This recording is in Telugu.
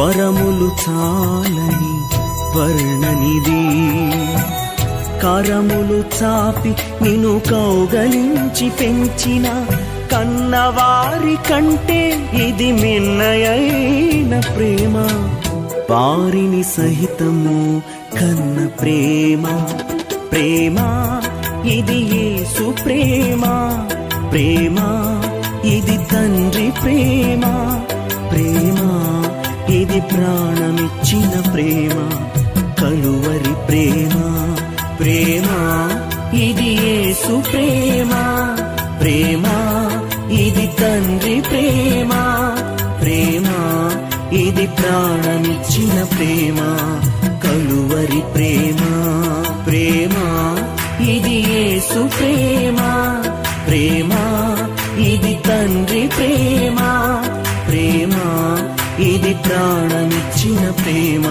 వరములు చాలని వర్ణనిది, కరములు చాపి నిన్ను కౌగలించి పెంచిన కన్నవారి కంటే ఇది మిన్నయైన ప్రేమ. వారిని సహితము కన్న ప్రేమ, ప్రేమ ఇది యేసు ప్రేమ, ప్రేమ ఇది తండ్రి ప్రేమ, ప్రేమ ఇది ప్రాణమిచ్చిన ప్రేమ, కలువరి ప్రేమ, ప్రేమ ఇది యేసు ప్రేమ, ప్రేమ ఇది తండ్రి ప్రేమ, ప్రేమ ఇది ప్రాణమిచ్చిన ప్రేమ, కలువరి ప్రేమ, ప్రేమ ఇది యేసు ప్రేమ, ప్రేమ ఇది తండ్రి ప్రేమ, ప్రేమ ఇది ప్రాణమిచ్చిన ప్రేమ,